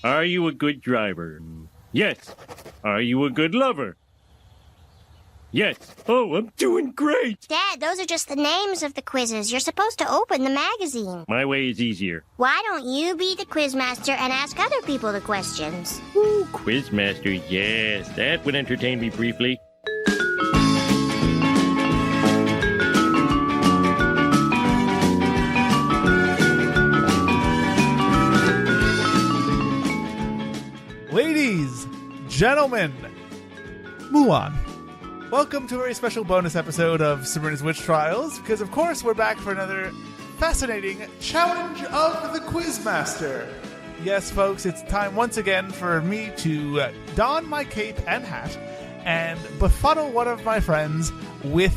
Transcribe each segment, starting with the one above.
Are you a good driver? Yes. Are you a good lover? Yes. Oh, I'm doing great. Dad, those are just the names of the quizzes. You're supposed to open the magazine. My way is easier. Why don't you be the Quizmaster and ask other people the questions? Ooh, Quizmaster, yes. That would entertain me briefly. Ladies, gentlemen, Mulan, welcome to a very special bonus episode of Sabrina's Witch Trials, because of course we're back for another fascinating challenge of the Quizmaster. Yes, folks, it's time once again for me to don my cape and hat and befuddle one of my friends with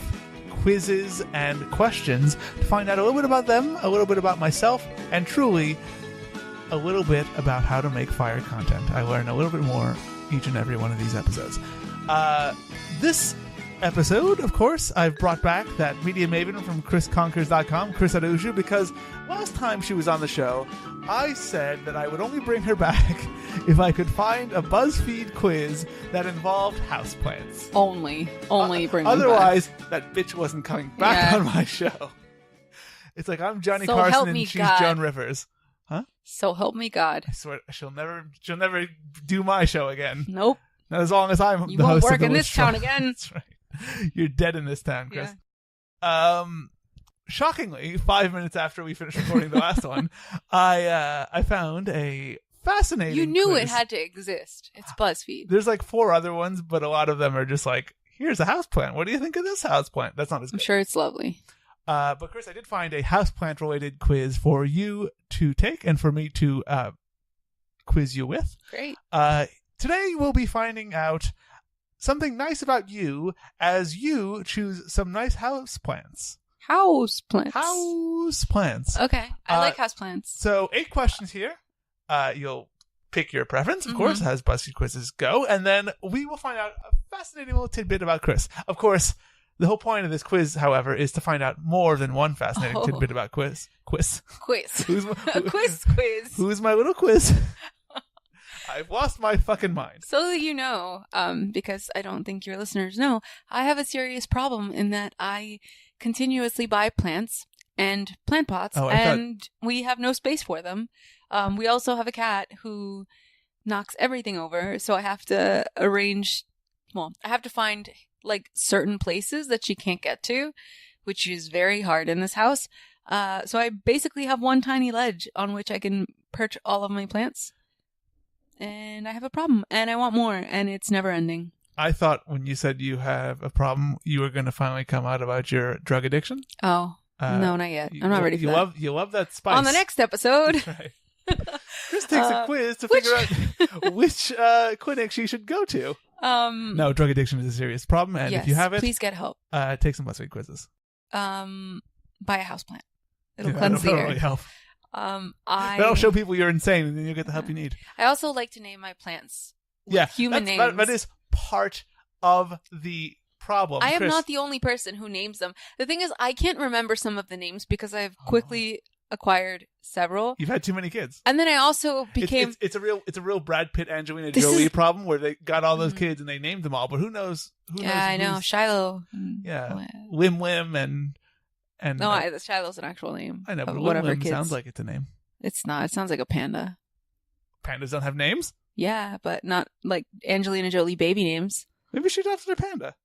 quizzes and questions to find out a little bit about them, a little bit about myself, and truly a little bit about how to make fire content. I learn a little bit more each and every one of these episodes. This episode, of course, I've brought back that media maven from CrisConkers.com, Cris Araujo, because last time she was on the show, I said that I would only bring her back if I could find a BuzzFeed quiz that involved houseplants. Only bring them Otherwise, back. that bitch wasn't coming back on my show. It's like I'm Johnny So Carson help and me she's God. Joan Rivers. Huh? So help me God. I swear she'll never do my show again. Nope. Not as long as I'm You the won't host of work the in Witch this town Trial. again. That's right. You're dead in this town, Chris. Yeah. Shockingly, 5 minutes after we finished recording the last one, I found a fascinating You knew quiz. it had to exist. It's BuzzFeed. There's like 4 other ones, but a lot of them are just like, here's a houseplant. What do you think of this houseplant? That's not as I'm good. sure it's lovely. But Chris, I did find a houseplant related quiz for you to take and for me to quiz you with. Great. Today we'll be finding out something nice about you as you choose some nice houseplants. Houseplants. Houseplants. Okay. I like houseplants. So 8 questions here. You'll pick your preference, of Mhm. course, as BuzzFeed quizzes go, and then we will find out a fascinating little tidbit about Chris. Of course, the whole point of this quiz, however, is to find out more than one fascinating tidbit about Quiz. Quiz. Who's my, Quiz. Who's my little quiz? I've lost my fucking mind. So that you know, because I don't think your listeners know, I have a serious problem in that I continuously buy plants and plant pots, and we have no space for them. We also have a cat who knocks everything over, so I have to I have to find like certain places that she can't get to, which is very hard in this house. So I basically have one tiny ledge on which I can perch all of my plants. And I have a problem, and I want more, and it's never ending. I thought when you said you have a problem, you were going to finally come out about your drug addiction. Oh, no, not yet. I'm not ready for that. You love that spice. On the next episode. That's right. Chris takes a quiz to figure out which clinic she should go to. No, drug addiction is a serious problem, and yes, if you have it, please get help. Take some BuzzFeed quizzes. Buy a houseplant. It'll Yeah, cleanse the that'll air. really help. That'll show people you're insane, and then you'll get the help you need. I also like to name my plants with Yeah, human names. that is part of the problem. I am Chris, not the only person who names them. The thing is, I can't remember some of the names because I've quickly acquired several. You've had too many kids. And then I also became... It's a real Brad Pitt, Angelina Jolie problem where they got all those kids and they named them all, but who knows? I know. Shiloh. Yeah, Lim and no, Shiloh's an actual name. I know, but whatever Lim kids. sounds like it's a name. It's not. It sounds like a panda. Pandas don't have names? Yeah, but not like Angelina Jolie baby names. Maybe she'd adopted a panda.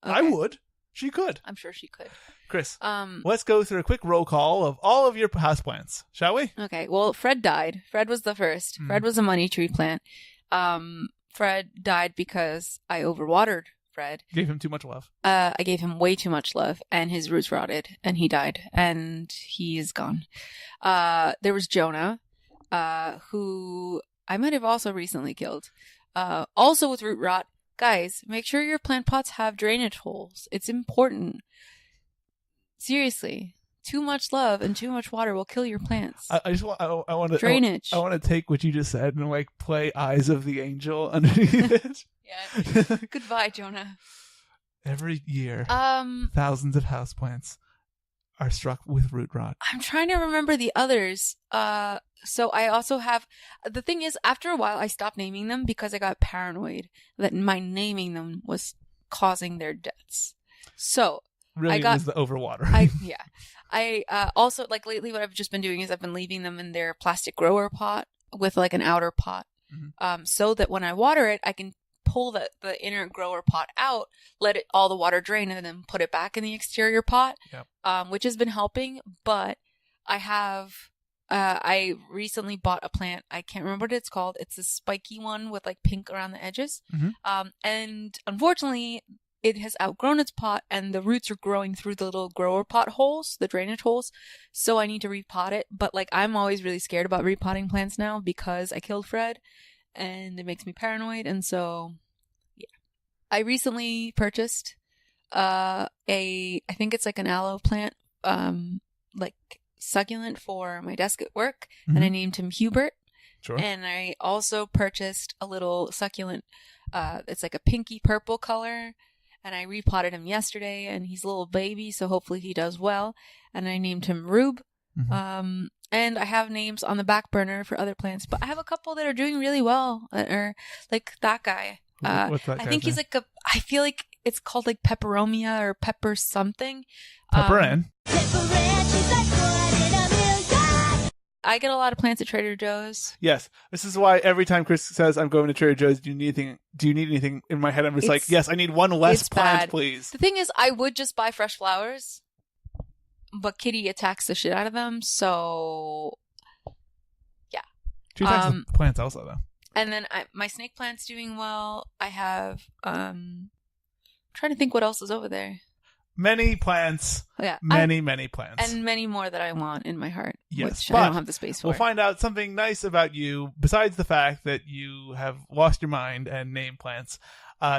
Okay. I would. She could. I'm sure she could. Chris, let's go through a quick roll call of all of your houseplants, shall we? Okay. Well, Fred died. Fred was the first. Fred was a money tree plant. Fred died because I overwatered Fred. Gave him too much love. I gave him way too much love, and his roots rotted, and he died, and he is gone. There was Jonah, who I might have also recently killed. Also with root rot. Guys, make sure your plant pots have drainage holes. It's important. Seriously. Too much love and too much water will kill your plants. I just want I want to drainage. I want to take what you just said and like play Eyes of the Angel underneath it. Yeah. Goodbye, Jonah. Every year, thousands of houseplants are struck with root rot. I'm trying to remember the others. So I also have, the thing is, after a while, I stopped naming them because I got paranoid that my naming them was causing their deaths. So really, it was the overwatering. I also, like, lately what I've just been doing is I've been leaving them in their plastic grower pot with like an outer pot, so that when I water it, I can pull the inner grower pot out, let it all the water drain, and then put it back in the exterior pot, which has been helping. But I recently bought a plant. I can't remember what it's called. It's a spiky one with like pink around the edges. And unfortunately, it has outgrown its pot and the roots are growing through the little grower pot holes, the drainage holes. So I need to repot it. But like, I'm always really scared about repotting plants now because I killed Fred and it makes me paranoid. And so, yeah. I recently purchased I think it's like an aloe plant, like succulent for my desk at work. And I named him Hubert. Sure. And I also purchased a little succulent, it's like a pinky purple color. And I repotted him yesterday, and he's a little baby, so hopefully he does well. And I named him Rube. And I have names on the back burner for other plants, but I have a couple that are doing really well, or like that guy. What's that I think he's like I feel like it's called like peperomia or pepper something. Pepperin. I get a lot of plants at Trader Joe's. Yes. This is why every time Chris says, I'm going to Trader Joe's, do you need anything? In my head, I'm just like, yes, I need one less plant, bad. please. The thing is, I would just buy fresh flowers, but Kitty attacks the shit out of them, so yeah. She attacks the plants also, though. And then my snake plant's doing well. I have, trying to think what else is over there. Many plants. Yeah. Many plants. And many more that I want in my heart. Yes. Which I don't have the space for. We'll find out something nice about you, besides the fact that you have lost your mind and named plants.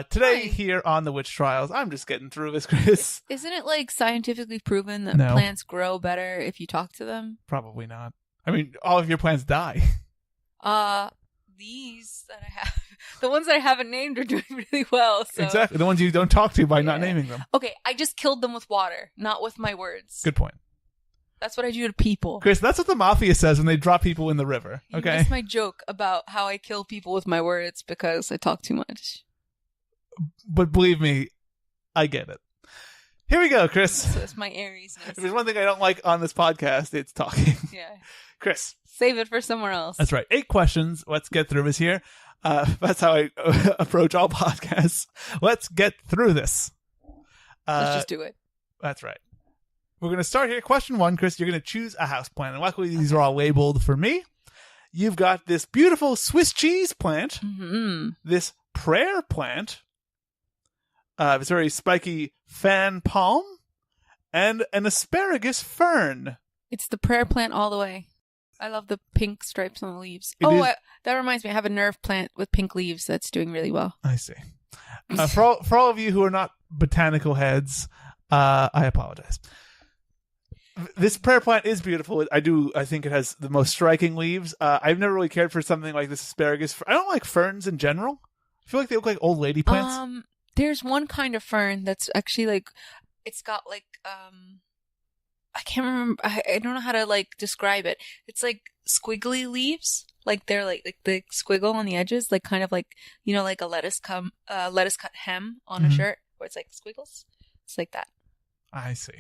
Today, here on the Witch Trials, I'm just getting through this, Chris. Isn't it like scientifically proven that plants grow better if you talk to them? Probably not. I mean, all of your plants die. These that I have, the ones that I haven't named are doing really well. So. Exactly. The ones you don't talk to by not naming them. Okay, I just killed them with water, not with my words. Good point. That's what I do to people. Chris, that's what the mafia says when they drop people in the river. Okay. You missed my joke about how I kill people with my words because I talk too much. But believe me, I get it. Here we go, Chris. So that's my Aries. If there's one thing I don't like on this podcast, it's talking. Yeah. Chris. Save it for somewhere else. That's right. 8 questions. Let's get through this here. That's how I approach all podcasts. Let's get through this. Let's just do it. That's right. We're going to start here. Question 1, Chris. You're going to choose a house plant. And luckily, these are all labeled for me. You've got this beautiful Swiss cheese plant. This prayer plant. This very spiky fan palm. And an asparagus fern. It's the prayer plant all the way. I love the pink stripes on the leaves. That reminds me, I have a nerve plant with pink leaves that's doing really well. I see. For all of you who are not botanical heads, I apologize. This prayer plant is beautiful. I think it has the most striking leaves. I've never really cared for something like this asparagus. I don't like ferns in general. I feel like they look like old lady plants. There's one kind of fern that's actually like, it's got like, I can't remember. I don't know how to like describe it. It's like squiggly leaves. Like they're like the squiggle on the edges, like kind of like, you know, like a lettuce cut hem on a shirt where it's like squiggles. It's like that. I see.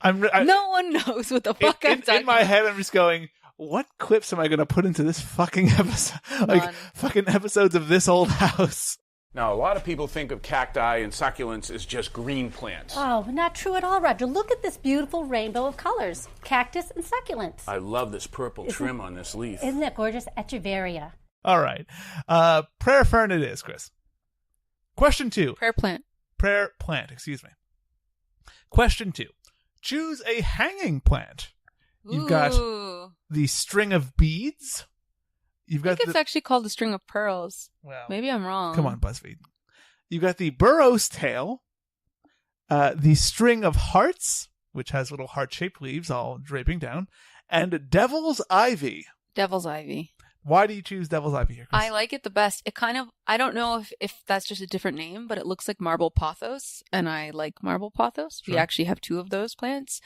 No one knows what the fuck I'm talking about. In my head, I'm just going, what clips am I going to put into this fucking episode? Like fucking episodes of This Old House. Now, a lot of people think of cacti and succulents as just green plants. Oh, not true at all, Roger. Look at this beautiful rainbow of colors. Cactus and succulents. I love this purple trim on this leaf. Isn't it gorgeous? Echeveria. All right. Prayer fern it is, Chris. Question 2. Prayer plant, excuse me. Question 2. Choose a hanging plant. You've got the string of beads. I think it's actually called the string of pearls. Well, maybe I'm wrong. Come on, BuzzFeed. You've got the burro's tail, the string of hearts, which has little heart-shaped leaves all draping down, and devil's ivy. Devil's ivy. Why do you choose devil's ivy here, Chris? I like it the best. It kind of, I don't know if that's just a different name, but it looks like marble pothos, and I like marble pothos. Sure. We actually have 2 of those plants.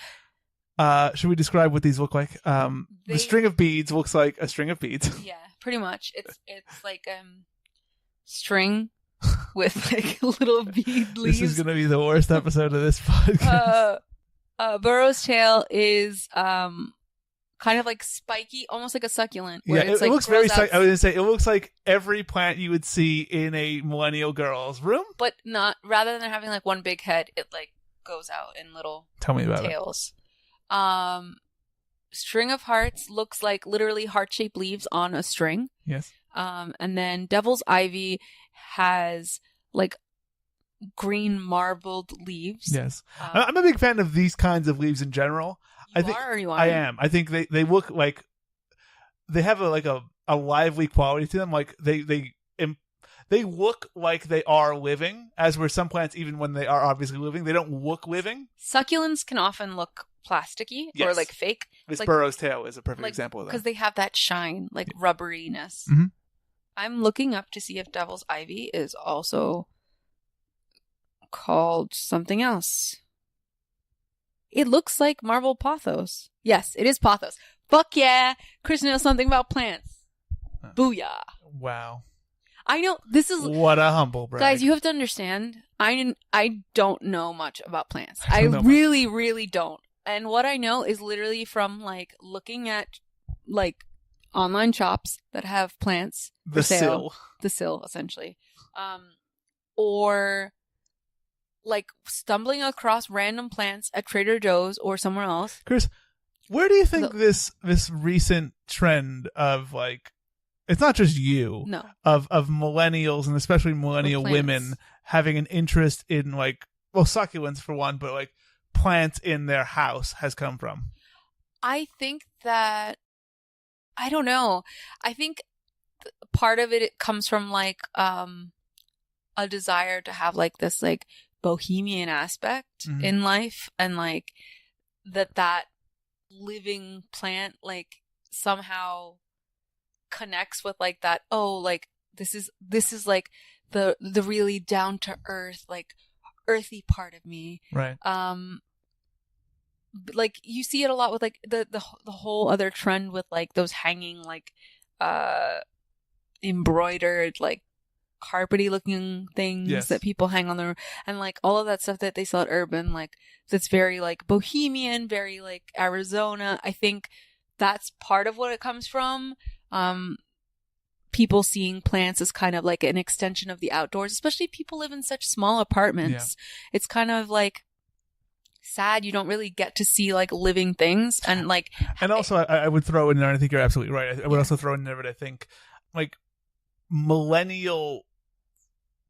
Should we describe what these look like? The string of beads looks like a string of beads. Yeah, pretty much. It's like string with like little bead leaves. This is going to be the worst episode of this podcast. Burrow's tail is kind of like spiky, almost like a succulent. Yeah, it looks very. I was going to say it looks like every plant you would see in a millennial girl's room, but not. Rather than having like one big head, it like goes out in little. Tell me about tails. String of hearts looks like literally heart-shaped leaves on a string. Yes. And then Devil's Ivy has like green marbled leaves. Yes. I'm a big fan of these kinds of leaves in general. I am. I think they look like they have a lively quality to them. Like they look like they are living, as where some plants, even when they are obviously living, they don't look living. Succulents can often look plasticky or like fake. This Burrow's tail is a perfect example of that. Because they have that shine, like rubberiness. Mm-hmm. I'm looking up to see if Devil's Ivy is also called something else. It looks like marble pothos. Yes, it is pothos. Fuck yeah! Chris knows something about plants. Booyah. Wow. I know, this is... What a humble brag. Guys, you have to understand, I don't know much about plants. I really, really don't. And what I know is literally from, like, looking at, like, online shops that have plants for sale. The sill, essentially. Or, like, stumbling across random plants at Trader Joe's or somewhere else. Chris, where do you think this recent trend of, like, it's not just you, no, of millennials and especially millennial women having an interest in, like, well, succulents for one, but, like, plants in their house has come from? I think that, I don't know. I think part of it comes from, like, a desire to have, like, this, like, bohemian aspect in life, and, like, that living plant, like, somehow connects with, like, that, oh, like, this is like the really down to earth, like, earthy part of me, right? Like, you see it a lot with, like, the whole other trend with, like, those hanging, like, embroidered, like, carpety looking things that people hang on their, and, like, all of that stuff that they sell at Urban, like, that's very, like, bohemian, very, like, Arizona. I think that's part of what it comes from. People seeing plants as kind of like an extension of the outdoors, especially people live in such small apartments. Yeah. It's kind of like sad you don't really get to see, like, living things, and, like, and also I would throw in there, and I think you're absolutely right, I would also throw in there, but I think, like, millennial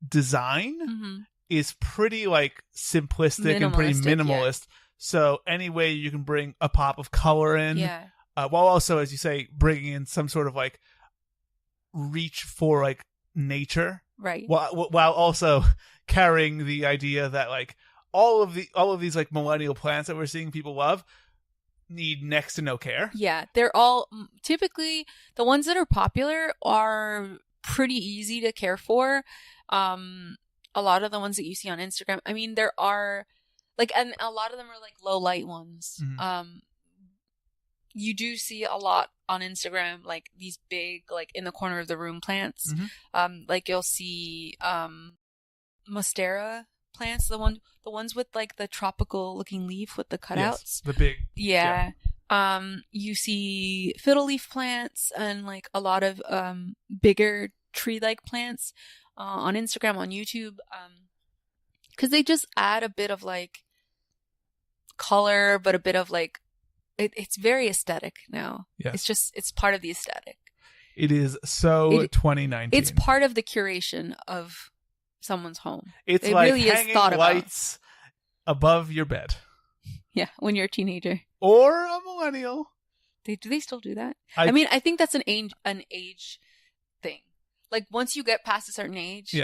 design is pretty, like, simplistic and pretty minimalist. Yeah. So any way you can bring a pop of color in, while also, as you say, bringing in some sort of, like, reach for, like, nature, right? While also carrying the idea that, like, all of these, like, millennial plants that we're seeing people love need next to no care. Yeah, they're all typically the ones that are popular are pretty easy to care for. A lot of the ones that you see on Instagram, I mean, there are, like, and a lot of them are, like, low light ones. You do see a lot on Instagram, like, these big, like, in the corner of the room plants. Like, you'll see Monstera plants, the ones with, like, the tropical looking leaf with the cutouts. Yes, the big. Yeah. You see fiddle leaf plants and, like, a lot of bigger tree-like plants on Instagram, on YouTube, because they just add a bit of, like, color, but a bit of, like, it's very aesthetic now. Yes. It's part of the aesthetic. It is so 2019. It's part of the curation of someone's home. It like really hanging is thought lights above your bed. Yeah, when you're a teenager or a millennial. Do they still do that? I mean, I think that's an age thing. Like, once you get past a certain age,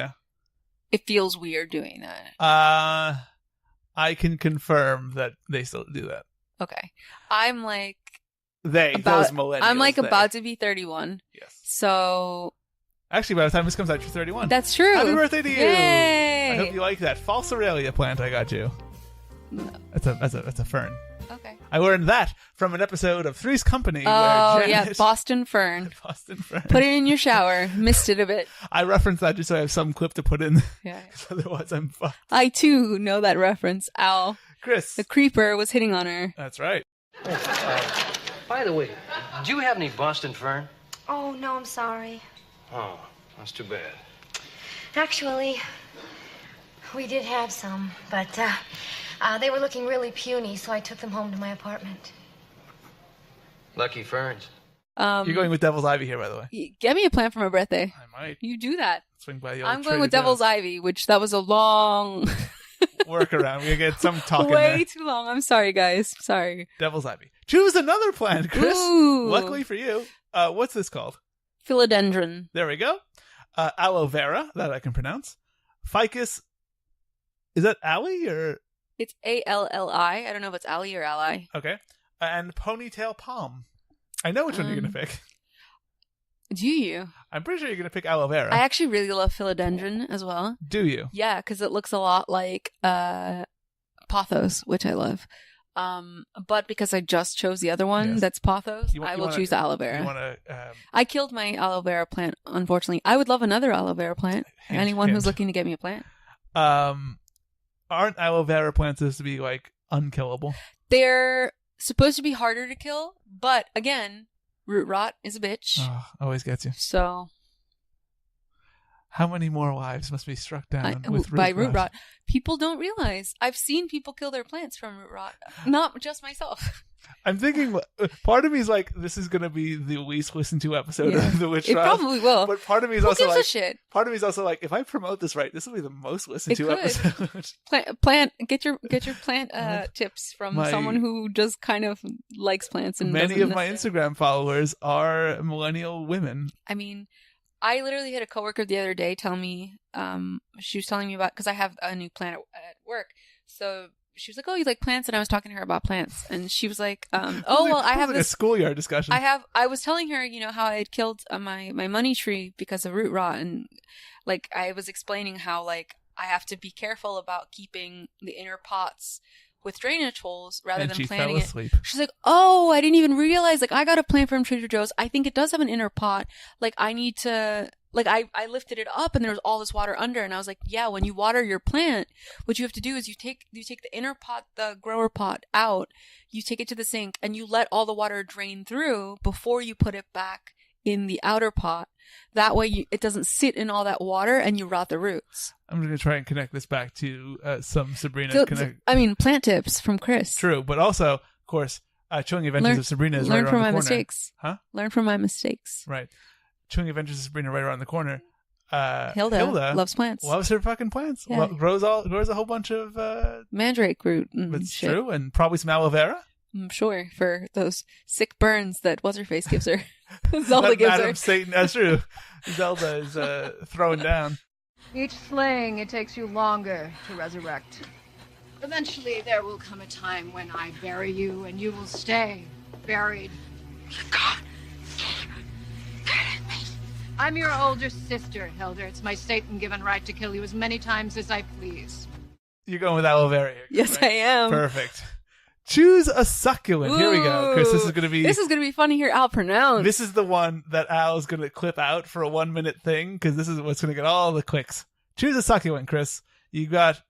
it feels weird doing that. I can confirm that they still do that. Okay. I'm like... those millennials. I'm like about to be 31. Yes. So... Actually, by the time this comes out, you're 31. That's true. Happy birthday to you. Yay! I hope you like that. False Aurelia plant I got you. No. That's a fern. Okay. I learned that from an episode of Three's Company. Oh, where yeah, Boston Fern. Boston Fern. Put it in your shower. Missed it a bit. I referenced that just so I have some clip to put in. Yeah. Otherwise, I'm fucked. I, too, know that reference. Ow. Chris. The creeper was hitting on her. That's right. By the way, do you have any Boston Fern? Oh, no, I'm sorry. Oh, that's too bad. Actually, we did have some, but they were looking really puny, so I took them home to my apartment. Lucky ferns. You're going with Devil's Ivy here, by the way. Get me a plant for my birthday. I might. You do that. Swing by the old I'm going Trader with Devil's Joe's. Ivy, which that was a long... Workaround. We get some talking Way there. too long. I'm sorry, guys. Sorry. Devil's Ivy. Choose another plant, Chris. Ooh. Luckily for you. What's this called? Philodendron. There we go. Aloe vera, that I can pronounce. Ficus. Is that alley or? It's A-L-L-I. I don't know if it's alley or ally. Okay. And ponytail palm. I know which one you're going to pick. Do you? I'm pretty sure you're going to pick aloe vera. I actually really love philodendron as well. Do you? Yeah, because it looks a lot like pothos, which I love. But because I just chose the other one that's pothos, I will choose aloe vera. I killed my aloe vera plant, unfortunately. I would love another aloe vera plant. Anyone who's looking to get me a plant. Aren't aloe vera plants supposed to be like unkillable? They're supposed to be harder to kill, but again, root rot is a bitch. Oh, always gets you. So, how many more lives must be struck down with root rot? People don't realize. I've seen people kill their plants from root rot. Not just myself. I'm thinking, part of me is like, this is going to be the least listened to episode of The Witch Trials. It probably will. But part of me is Who also gives like, a shit? Part of me is also like, if I promote this right, this will be the most listened to episode. Get your plant tips from someone who just kind of likes plants. And many of my Instagram followers are millennial women. I mean, I literally had a coworker the other day tell me, she was telling me about, because I have a new plant at work, so she was like, "Oh, you like plants?" And I was talking to her about plants, and she was like, "Oh, well, I have like this a schoolyard discussion." I was telling her, how I had killed my money tree because of root rot, and like I was explaining how like I have to be careful about keeping the inner pots with drainage holes rather than planting it. She's like, "Oh, I didn't even realize. Like, I got a plant from Trader Joe's. I think it does have an inner pot. Like, I need to." Like, I lifted it up and there was all this water under. And I was like, yeah, when you water your plant, what you have to do is you take the inner pot, the grower pot out, you take it to the sink and you let all the water drain through before you put it back in the outer pot. That way it doesn't sit in all that water and you rot the roots. I'm going to try and connect this back to some Sabrina. Plant tips from Chris. True. But also, of course, Chilling Adventures of Sabrina is right around the corner. Learn from my mistakes. Huh? Learn from my mistakes. Right. Chilling Adventures of Sabrina right around the corner. Hilda loves plants. Loves her fucking plants. Yeah. Grows a whole bunch of mandrake root. That's shit. true, and probably some aloe vera. I'm sure for those sick burns that what's her face gives her. Zelda gives her. Satan. That's true. Zelda is throwing down. Each slaying, it takes you longer to resurrect. Eventually, there will come a time when I bury you, and you will stay buried. God. I'm your older sister, Hilda. It's my Satan-given right to kill you as many times as I please. You're going with aloe vera here. Yes, right? I am. Perfect. Choose a succulent. Ooh, here we go, Chris. This is going to be funny here. Al pronounce. This is the one that Al's going to clip out for a 1 minute thing because this is what's going to get all the clicks. Choose a succulent, Chris. You got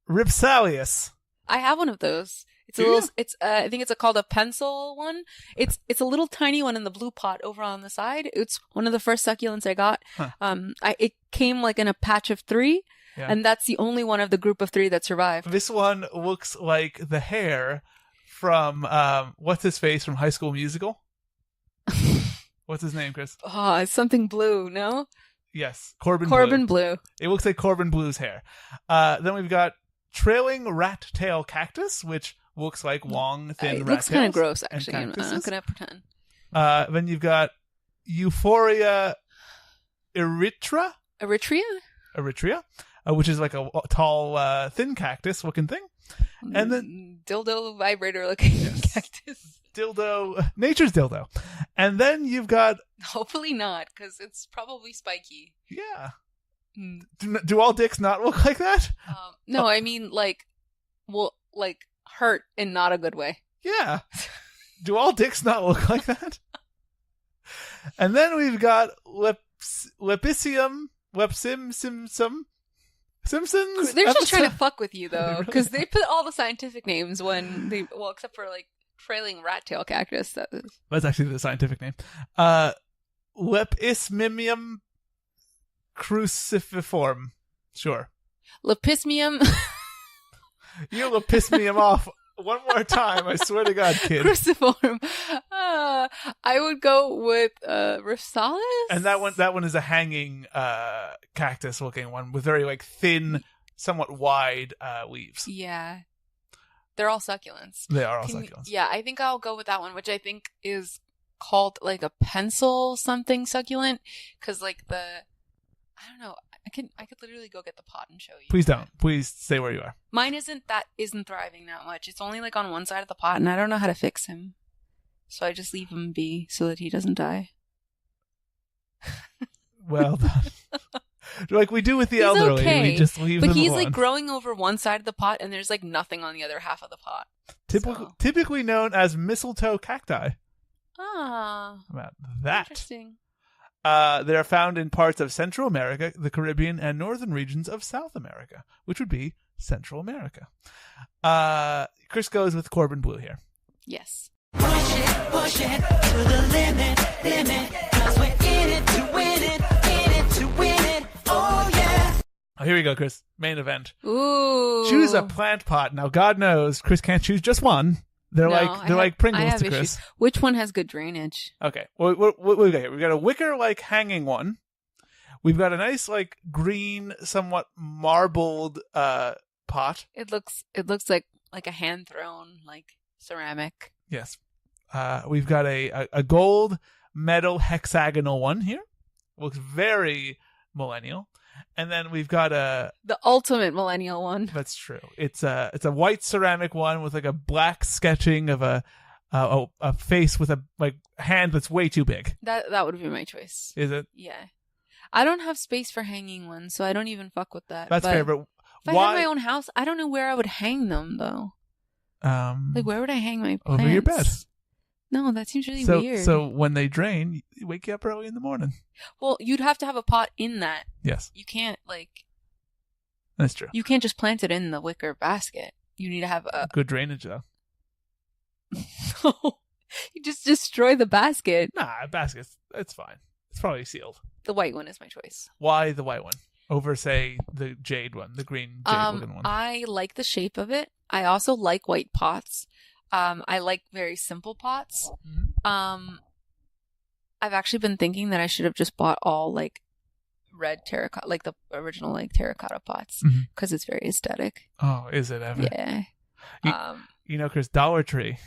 Ripsalius. I have one of those. It's a little. It's. I think it's called a pencil one. It's a little tiny one in the blue pot over on the side. It's one of the first succulents I got. Huh. It came like in a patch of 3, and that's the only one of the group of 3 that survived. This one looks like the hair from what's his face from High School Musical. What's his name, Chris? Oh, it's something blue. No. Yes, Corbin Blue. It looks like Corbin Blue's hair. Then we've got trailing rat tail cactus, which looks like long, thin rat tails. It looks kind of gross, actually. I'm not going to pretend. Then you've got Euphoria eritrea, which is like a tall, thin cactus looking thing. And then dildo vibrator looking cactus. Nature's dildo. And then you've got... Hopefully not, because it's probably spiky. Yeah. Do all dicks not look like that? No, I mean, hurt in not a good way. Yeah. Do all dicks not look like that? And then we've got Lepisium, Simpsons. They're just trying to fuck with you, though, because they put all the scientific names except for like trailing rat tail cactus. That's actually the scientific name. Lepismium cruciform. Sure. Lepismium. You lepismium off one more time. I swear to God, kid. Cruciform. I would go with Ripsalis. And that one is a hanging cactus looking one with very like thin, somewhat wide leaves. Yeah. They're all succulents. They are all succulents. Yeah, I think I'll go with that one, which I think is called like a pencil something succulent, because like I don't know. I could literally go get the pot and show you. Please don't. Please stay where you are. Mine isn't thriving that much. It's only like on one side of the pot, and I don't know how to fix him, so I just leave him be so that he doesn't die. Well done. Like we do with the elderly, okay, we just leave them But he's alone. like growing over one side of the pot, and there's like nothing on the other half of the pot. Typically known as mistletoe cacti. Ah, about that. Interesting. They are found in parts of Central America, the Caribbean, and northern regions of South America, which would be Central America. Chris goes with Corbin Blue here. Yes. Push it to the limit, 'cause we're in it to win it, oh yeah. Oh, here we go, Chris. Main event. Ooh. Choose a plant pot. Now, God knows, Chris can't choose just one. They're like Pringles to Chris. Issues. Which one has good drainage? Okay. What we got here? We've got a wicker like hanging one. We've got a nice like green, somewhat marbled pot. It looks like a hand thrown like ceramic. Yes. We've got a gold metal hexagonal one here. Looks very millennial. And then we've got the ultimate millennial one. That's true. It's a white ceramic one with like a black sketching of a face with a like hand that's way too big. That would be my choice. Is it? Yeah. I don't have space for hanging ones, so I don't even fuck with that. That's fair, but if I had my own house, I don't know where I would hang them though. Like where would I hang my plants? Over your bed. No, that seems really weird. So when they drain, you wake you up early in the morning. Well, you'd have to have a pot in that. Yes. You can't That's true. You can't just plant it in the wicker basket. You need to have a good drainage though. No. You just destroy the basket. Nah, basket's it's fine. It's probably sealed. The white one is my choice. Why the white one? Over, say, the jade one, the green jade looking one. I like the shape of it. I also like white pots. I like very simple pots. Mm-hmm. I've actually been thinking that I should have just bought all like red terracotta, like the original like terracotta pots, because it's very aesthetic. Oh, is it ever? Yeah. You know, Chris, Dollar Tree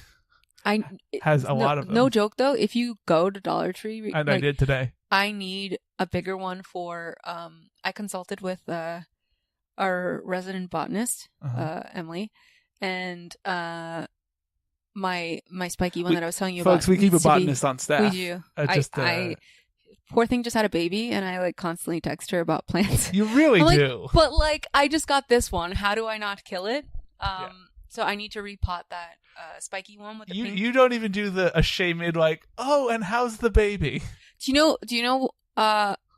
has a lot of them. No joke though. If you go to Dollar Tree, and I did today. I need a bigger one for. I consulted with our resident botanist, Emily, and my spiky one that I was telling you folks, about. Folks, we keep a botanist on staff. We do. I poor thing just had a baby, and I like constantly text her about plants. You really do. But like, I just got this one. How do I not kill it? So I need to repot that spiky one with the pink. You don't even do a shame-mid like, oh, and how's the baby? Do you know?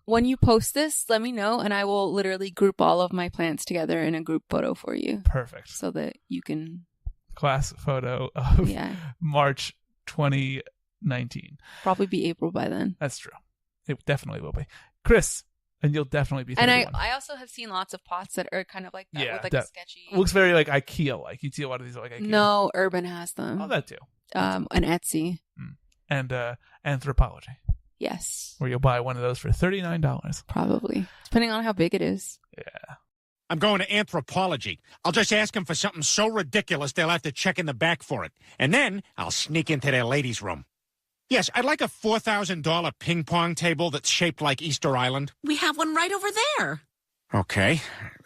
When you post this, let me know, and I will literally group all of my plants together in a group photo for you. Perfect. So that you can class photo of March 2019. Probably be April by then. That's true. It definitely will be. Chris, and you'll definitely be 31. And I also have seen lots of pots that are kind of like that, with like a sketchy. Looks very like IKEA like. You see a lot of these like IKEA. No, Urban has them. Oh, that too. And Etsy. And Anthropology. Yes. Where you'll buy one of those for $39. Probably. Depending on how big it is. Yeah. I'm going to Anthropology. I'll just ask them for something so ridiculous they'll have to check in the back for it. And then I'll sneak into their ladies' room. Yes, I'd like a $4,000 ping pong table that's shaped like Easter Island. We have one right over there. Okay.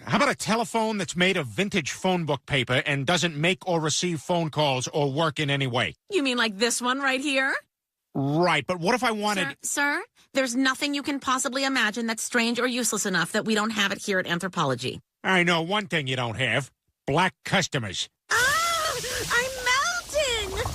How about a telephone that's made of vintage phone book paper and doesn't make or receive phone calls or work in any way? You mean like this one right here? Right, but what if I wanted... Sir, there's nothing you can possibly imagine that's strange or useless enough that we don't have it here at Anthropology. I know one thing you don't have. Black customers. Ah! I'm melting!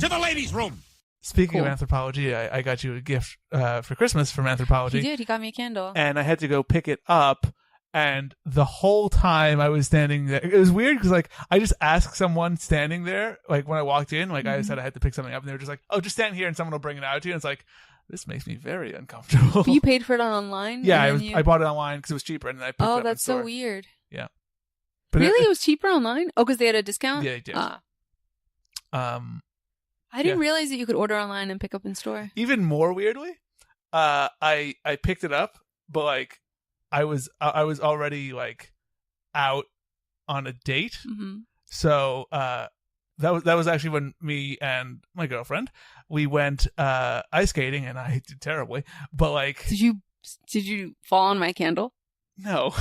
To the ladies' room. Speaking of anthropology, I got you a gift for Christmas from anthropology. He did. He got me a candle. And I had to go pick it up. And the whole time I was standing there, it was weird because like I just asked someone standing there, like when I walked in, like I said I had to pick something up, and they were just like, "Oh, just stand here, and someone will bring it out to you." And it's like, this makes me very uncomfortable. But you paid for it online? Yeah, I bought it online because it was cheaper, and then I picked it up. Oh, that's so weird. Yeah. But really, it was cheaper online? Oh, because they had a discount? Yeah, they did. I didn't realize that you could order online and pick up in store. Even more weirdly, I picked it up, but like I was already like out on a date, so that was actually when me and my girlfriend we went ice skating, and I did terribly. But like, did you fall on my candle? No,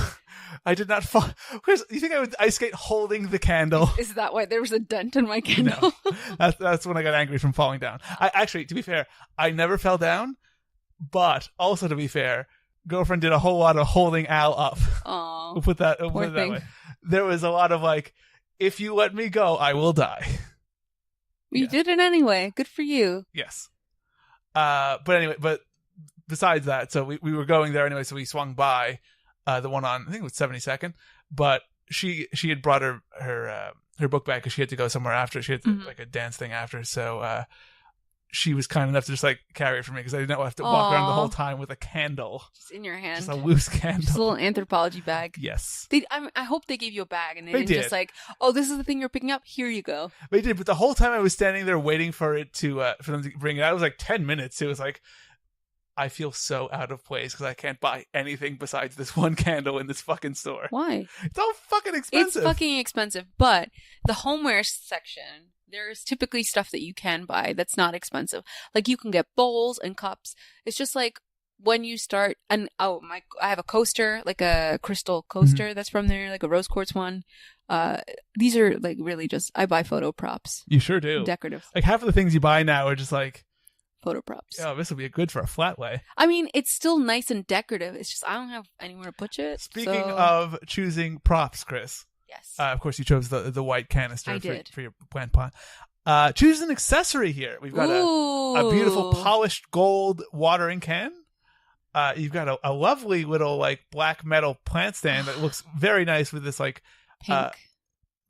I did not fall. Chris, you think I would ice skate holding the candle? Is that why there was a dent in my candle? No, that's when I got angry from falling down. I actually, to be fair, I never fell down, but also to be fair, girlfriend did a whole lot of holding Al up. Oh, we'll put it that way. There was a lot of like, if you let me go, I will die. You did it anyway. Good for you. Yes. But anyway, besides that, so we were going there anyway, so we swung by the one on, I think it was 72nd, but she had brought her book bag because she had to go somewhere after. She had like a dance thing after, so she was kind enough to just like carry it for me because I didn't have to walk around the whole time with a candle. Just in your hand. Just a loose candle. Just a little anthropology bag. Yes. I hope they gave you a bag and they didn't did. just like, oh, this is the thing you're picking up. Here you go. They did, but the whole time I was standing there waiting for it for them to bring it out, it was like 10 minutes. It was like, I feel so out of place because I can't buy anything besides this one candle in this fucking store. Why? It's all fucking expensive. It's fucking expensive, but the homeware section, there's typically stuff that you can buy that's not expensive. Like you can get bowls and cups. It's just like when you start, and I have a coaster, like a crystal coaster that's from there, like a rose quartz one. These are like really just, I buy photo props. You sure do. Decorative. Like half of the things you buy now are just like photo props. Oh, this would be good for a flat lay. I mean, it's still nice and decorative. It's just I don't have anywhere to put it. Speaking of choosing props, Chris. Yes. Of course, you chose the white canister for your plant pot. Choose an accessory here. We've got a beautiful polished gold watering can. You've got a lovely little like black metal plant stand that looks very nice with this like pink.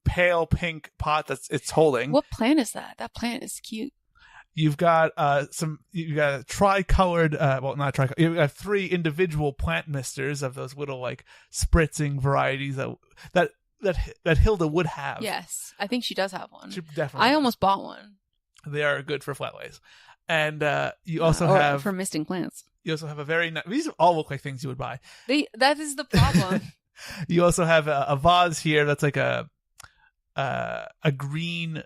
Pale pink pot it's holding. What plant is that? That plant is cute. You've got you've got a tri-colored, well, not tri-colored, you've got 3 individual plant misters of those little like spritzing varieties that Hilda would have. Yes, I think she does have one. She definitely. I almost bought one. They are good for flat lays. And you also have for misting plants. You also have a very nice, these all look like things you would buy. That is the problem. You also have a vase here that's like a green.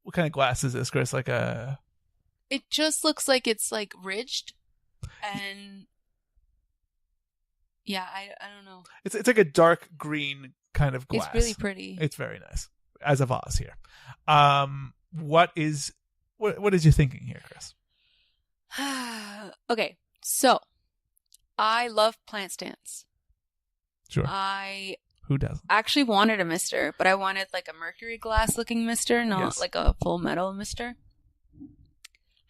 What kind of glass is this, Chris? Like a. It just looks like it's like ridged, and yeah, I don't know. It's like a dark green kind of glass. It's really pretty. It's very nice as a vase here. What is your thinking here, Chris? Okay, so I love plant stands. Sure. Who doesn't? Actually wanted a mister, but I wanted like a mercury glass looking mister, not like a full metal mister.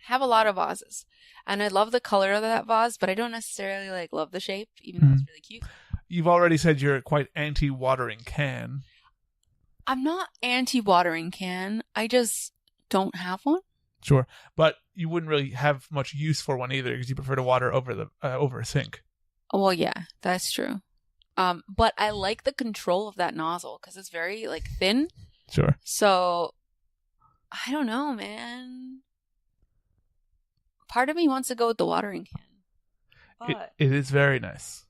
I have a lot of vases, and I love the color of that vase, but I don't necessarily like love the shape, even though it's really cute. You've already said you're quite anti-watering can. I'm not anti-watering can. I just don't have one. Sure, but you wouldn't really have much use for one either because you prefer to water over a sink. Well, yeah, that's true. But I like the control of that nozzle because it's very like thin. Sure. So I don't know, man. Part of me wants to go with the watering can. But it is very nice.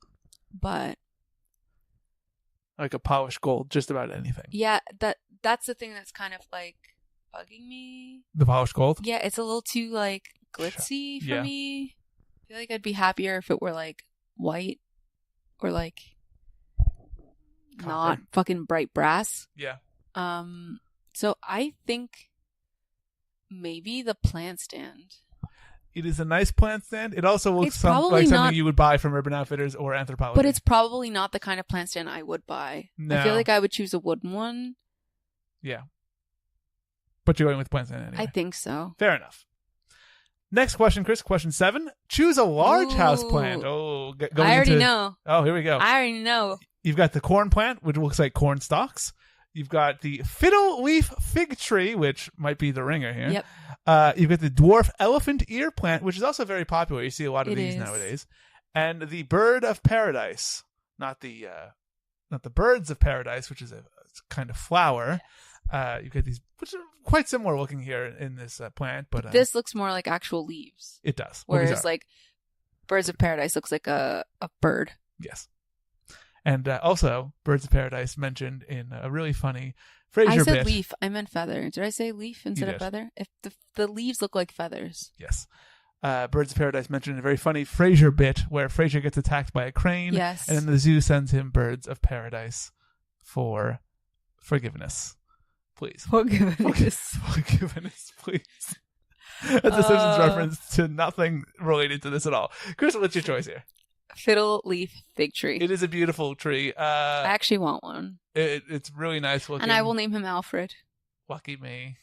But like a polished gold, just about anything. Yeah, that's the thing that's kind of like bugging me. The polished gold? Yeah, it's a little too like glitzy for me. I feel like I'd be happier if it were like white or like copper. Not fucking bright brass. Yeah. So I think maybe the plant stand. It is a nice plant stand. It also looks like something you would buy from Urban Outfitters or Anthropology. But it's probably not the kind of plant stand I would buy. No. I feel like I would choose a wooden one. Yeah. But you're going with plants anyway. I think so. Fair enough. Next question, Chris. Question 7. Choose a large house plant. Oh, I already know. Oh, here we go. I already know. You've got the corn plant, which looks like corn stalks. You've got the fiddle leaf fig tree, which might be the ringer here. Yep. You've got the dwarf elephant ear plant, which is also very popular. You see a lot of these is. nowadays. And the bird of paradise, not the birds of paradise, which is a kind of flower. You get these, which are quite similar looking here in this plant, but this looks more like actual leaves. It does. Whereas like birds of paradise looks like a bird. Yes. And also, birds of paradise mentioned in a really funny Frasier bit. I said leaf. I meant feather. Did I say leaf instead of feather? If the leaves look like feathers. Yes. Birds of Paradise mentioned in a very funny Frasier bit where Frasier gets attacked by a crane. Yes. And then the zoo sends him birds of paradise for forgiveness. Please. Forgiveness, please. That's a Simpsons reference to nothing related to this at all. Chris, what's your choice here? Fiddle leaf fig tree. It is a beautiful tree. I actually want one. It's really nice looking. And I will name him Alfred. Lucky me.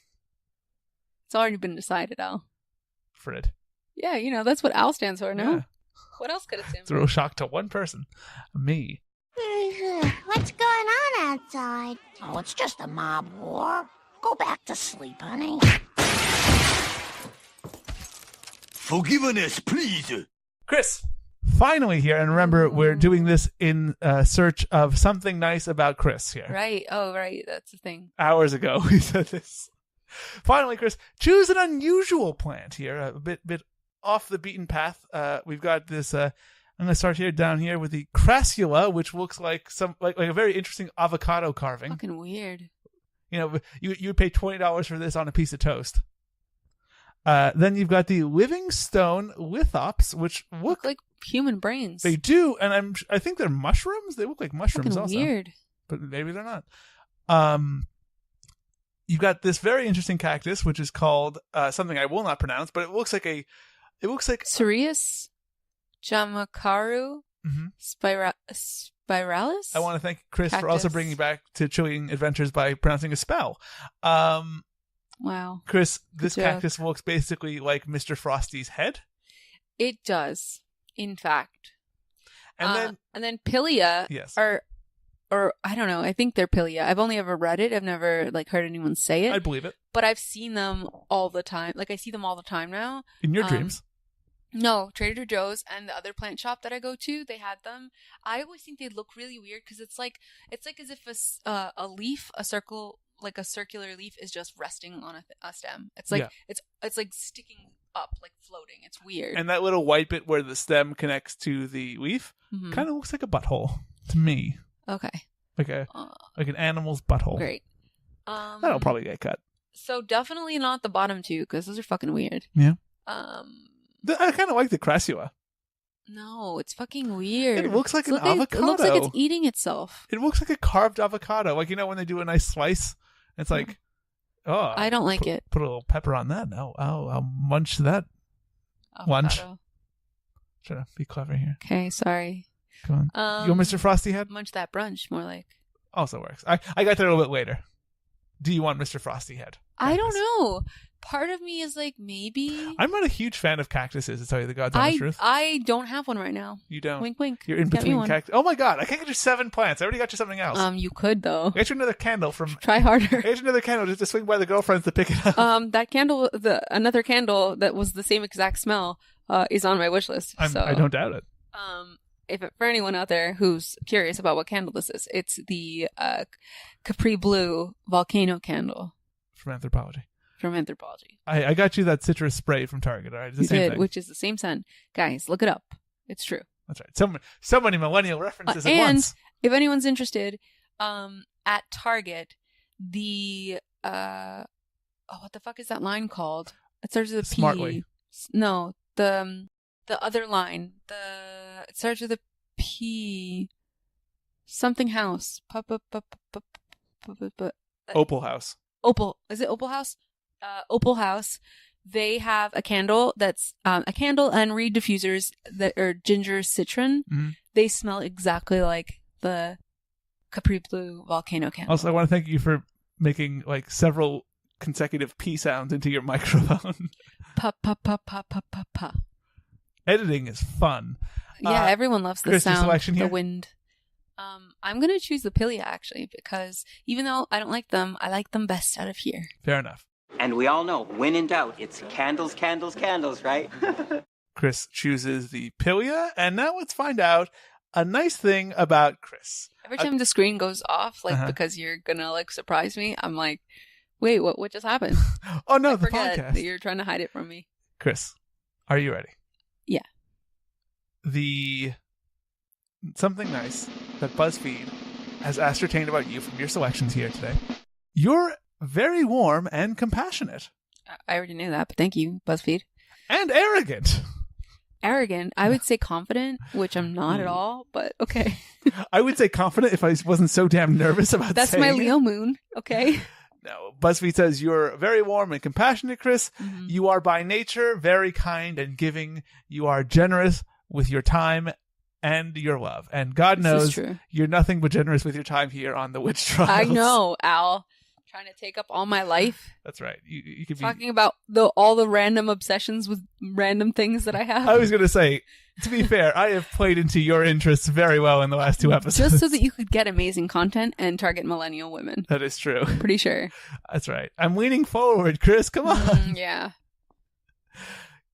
It's already been decided, Al. Fred. Yeah, that's what Al stands for, no? Yeah. What else could it stand for? It's a real shock to one person. Me. What's going on outside? Oh, it's just a mob war. Go back to sleep, honey. Forgiveness, please. Chris, finally here. And remember, we're doing this in search of something nice about Chris here. Right. Oh, right. That's the thing. Hours ago, we said this. Finally, Chris, choose an unusual plant here. A bit off the beaten path. We've got this... I'm going to start here down here with the crassula, which looks like like a very interesting avocado carving. Fucking weird. You would pay $20 for this on a piece of toast. Then you've got the livingstone lithops, which look like human brains. They do, and I think they're mushrooms. They look like mushrooms. Fucking also weird, but maybe they're not. You've got this very interesting cactus, which is called something I will not pronounce, but it looks like Cereus Jamakaru spiralis. I want to thank Chris cactus. for also bringing back to Chilling Adventures by pronouncing a spell. Wow, Chris, this cactus looks basically like Mr. Frosty's head. It does, in fact. And then pilia, yes, or I don't know. I think they're pilia. I've only ever read it. I've never heard anyone say it. I believe it, but I've seen them all the time. Like I see them all the time now. In your dreams. No, Trader Joe's and the other plant shop that I go to, they had them. I always think they look really weird because it's like as if a leaf, a circle, like a circular leaf, is just resting on a stem. It's like it's like sticking up, like floating. It's weird. And that little white bit where the stem connects to the leaf kind of looks like a butthole to me. Okay. Like an animal's butthole. Great. That'll probably get cut. So definitely not the bottom two because those are fucking weird. Yeah. I kind of like the crassula. No, it's fucking weird. It looks like an avocado. It looks like it's eating itself. It looks like a carved avocado. Like, when they do a nice slice, it's like, oh. I don't like it. Put a little pepper on that. No, I'll munch that. Avocado. Lunch. Trying to be clever here. Okay, sorry. Come on. You want Mr. Frosty head? Munch that brunch, more like. Also works. I got there a little bit later. Do you want Mr. Frosty head? I don't know. Part of me is like, maybe. I'm not a huge fan of cactuses, to tell you the God's honest truth. I don't have one right now. You don't? Wink, wink. You're in between cactus. Oh my God, I can't get you 7 plants. I already got you something else. You could, though. Get you another candle from... Try harder. Get you another candle just to swing by the girlfriends to pick it up. That candle, another candle that was the same exact smell, is on my wish list. I don't doubt it. For anyone out there who's curious about what candle this is, it's the Capri Blue volcano candle. From Anthropology. I got you that citrus spray from Target. All right, it's the same thing. Which is the same scent. Guys, look it up. It's true. That's right. So many millennial references at once. And if anyone's interested, at Target, the what the fuck is that line called? It starts with a P. Smartly. No, the other line. It starts with a P. Something house. Opal House. Opal. Is it Opal House? Opal House. They have a candle that's a candle and reed diffusers that are ginger citron. Mm-hmm. They smell exactly like the Capri Blue volcano candle. Also, I want to thank you for making like several consecutive P sounds into your microphone. Pa pa pa pa pa pa pa. Editing is fun. Yeah, everyone loves the Chris, your sound, selection the here? wind. I'm going to choose the Pilia, actually, because even though I don't like them, I like them best out of here. Fair enough. And we all know, when in doubt, it's candles, candles, candles, right? Chris chooses the Pilia, and now let's find out a nice thing about Chris. Every time the screen goes off, like, because you're going to, like, surprise me, I'm like, wait, what just happened? Oh, no, I the forget podcast. that you're trying to hide it from me. Chris, are you ready? Yeah. Something nice that BuzzFeed has ascertained about you from your selections here today. You're very warm and compassionate. I already knew that, but thank you, BuzzFeed. And arrogant. Arrogant. I would say confident, which I'm not at all, but okay. I would say confident if I wasn't so damn nervous about That's saying my it. Leo moon, okay? No, BuzzFeed says you're very warm and compassionate, Chris. Mm-hmm. You are by nature very kind and giving. You are generous with your time and your love. And God knows you're nothing but generous with your time here on the Witch Trials. I know, Al. Trying to take up all my life. That's right. You could talking about all the random obsessions with random things that I have. I was going to say, to be fair, I have played into your interests very well in the last 2 episodes. Just so that you could get amazing content and target millennial women. That is true. Pretty sure. That's right. I'm leaning forward, Chris. Come on. Yeah.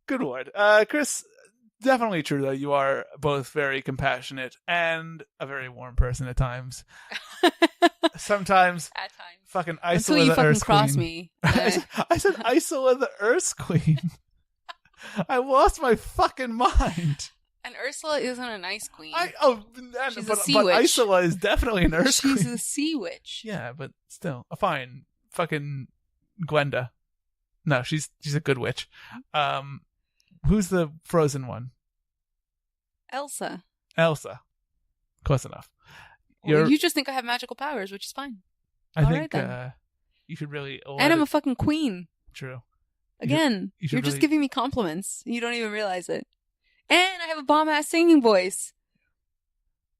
Good word. Chris, definitely true, though. You are both very compassionate and a very warm person at times. Sometimes. At times. Fucking Isola Until you the fucking Earth cross Queen. me. I said Isola the Earth Queen. I lost my fucking mind. And Ursula isn't a nice queen. She's a sea but witch. Isola is definitely an Earth She's Queen. a sea witch. Yeah, but still, fine. Fucking Gwenda. No, she's a good witch. Who's the frozen one? Elsa. Close enough. Well, you just think I have magical powers, which is fine. I All think right, then. you should really. And I'm a fucking queen. True. Again, you should you're just really- giving me compliments. You don't even realize it. And I have a bomb-ass singing voice.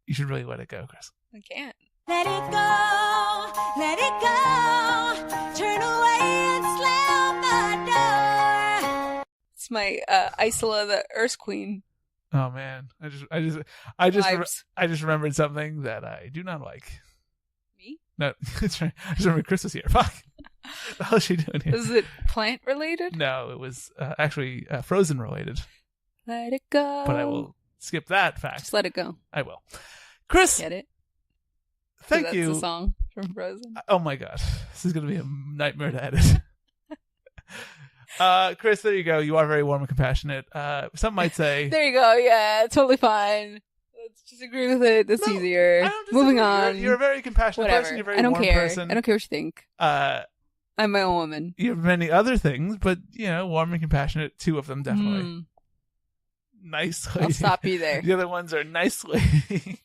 You should really let it go, Chris. I can't. Let it go, let it go. Turn away and slam the door. It's my Isola the Earth Queen. Oh man, I just remembered something that I do not like. Me? No, that's right. I just remembered Chris was here. Fuck. What the hell is she doing here? Is it plant related? No, it was actually frozen related. Let it go. But I will skip that fact. Just let it go. I will. Chris, Get it? thank That's you. the song from Frozen. Oh my god, this is going to be a nightmare to edit. Chris, there you go. You are very warm and compassionate. Some might say. There you go. Yeah, totally fine. Let's just agree with it. That's easier. Moving on. You're a very compassionate Whatever. person. You're a very I don't warm care. person. I don't care what you think. I'm my own woman. You have many other things, but warm and compassionate. 2 of them definitely. Nice lady. I'll stop you there. The other ones are nice lady.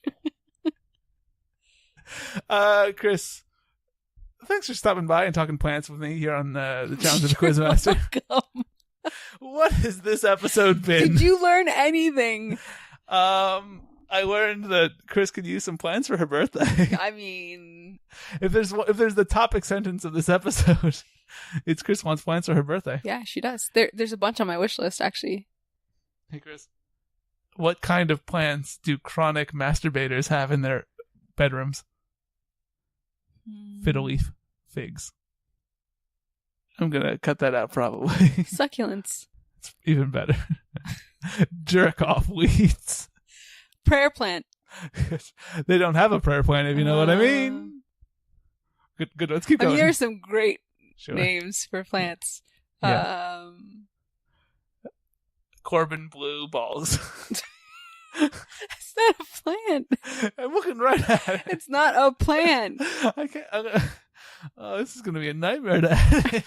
Chris, thanks for stopping by and talking plants with me here on the Challenge of the Quizmaster. What has this episode been? Did you learn anything? I learned that Chris could use some plants for her birthday. I mean, if there's the topic sentence of this episode, it's Chris wants plants for her birthday. Yeah, she does. There's a bunch on my wish list, actually. Hey, Chris, what kind of plants do chronic masturbators have in their bedrooms? Fiddle leaf figs. I'm gonna cut that out probably. Succulents. It's even better. Jerk off weeds. Prayer plant. They don't have a prayer plant, if you know what I mean. Good. Let's keep going. There are some great Sure. names for plants. Yeah. Corbin blue balls. It's not a plant. I'm looking right at it. It's not a plant. I can't. This is gonna be a nightmare to edit.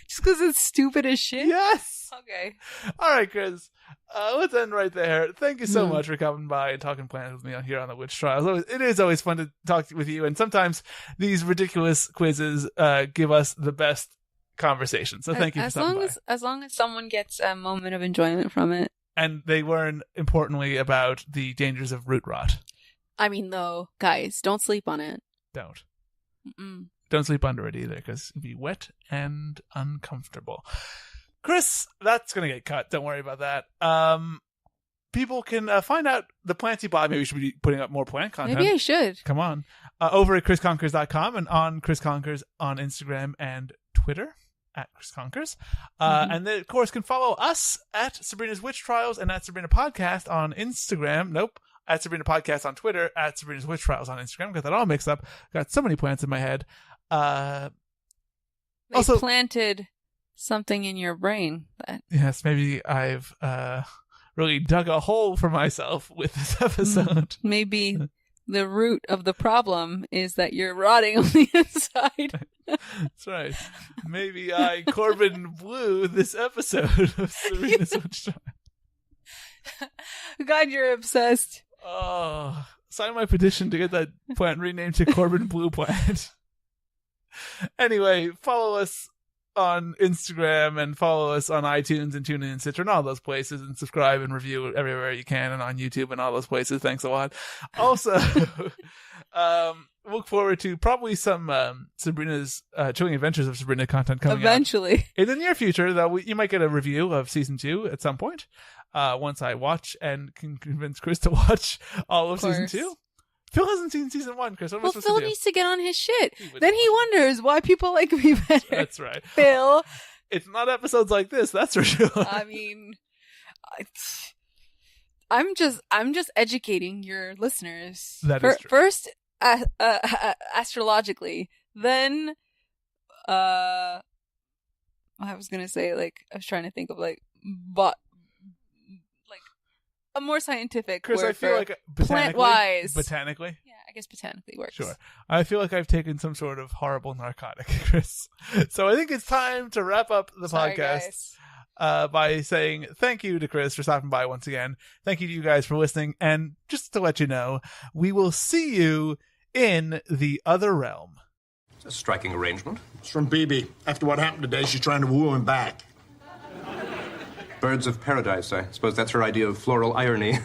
Just because it's stupid as shit? Yes. Okay. All right, Chris. Let's end right there. Thank you so much for coming by and talking plans with me here on the Witch Trials. It is always fun to talk with you, and sometimes these ridiculous quizzes give us the best conversation. So thank you for stopping by. As long as someone gets a moment of enjoyment from it. And they learn, importantly, about the dangers of root rot. I mean, though, guys, don't sleep on it. Don't. Mm-mm. don't sleep under it either, because it'll be wet and uncomfortable. Chris, that's going to get cut. Don't worry about that. People can find out the plants you buy. Maybe we should be putting up more plant content. Maybe I should. Come on. Over at chrisconkers.com and on Cris Conkers on Instagram and Twitter at Cris Conkers. And then, of course, can follow us at Sabrina's Witch Trials and at Sabrina Podcast on Instagram. Nope. At Sabrina Podcast on Twitter, at Sabrina's Witch Trials on Instagram. Got that all mixed up. Got so many plants in my head. They also planted something in your brain. Yes, maybe I've really dug a hole for myself with this episode. Maybe the root of the problem is that you're rotting on the inside. That's right. Maybe I Corbin Blue this episode of Sabrina's Witch Trials. God, you're obsessed. Oh, sign my petition to get that plant renamed to Corbin Blue Plant. Anyway, follow us on Instagram and follow us on iTunes and TuneIn and Stitcher and all those places, and subscribe and review everywhere you can and on YouTube and all those places. Thanks a lot. Also, look forward to probably some Sabrina's Chilling Adventures of Sabrina content coming eventually out in the near future. Though you might get a review of season 2 at some point. Once I watch and can convince Chris to watch all of season 2. Phil hasn't seen season 1, Chris. What am I supposed Phil to do? needs to get on his shit. Then he wonders why people like me better. That's right. Phil. It's not episodes like this, that's for sure. I mean, I'm just educating your listeners. That is true. First, astrologically, then, I was gonna say, I was trying to think of a more scientific Chris, word I feel like plant-wise. Botanically? Yeah, I guess botanically works. Sure. I feel like I've taken some sort of horrible narcotic, Chris. So I think it's time to wrap up the podcast by saying thank you to Chris for stopping by once again. Thank you to you guys for listening. And just to let you know, we will see you in the other realm. It's a striking arrangement. It's from BB. After what happened today, she's trying to woo him back. Birds of paradise, I suppose that's her idea of floral irony.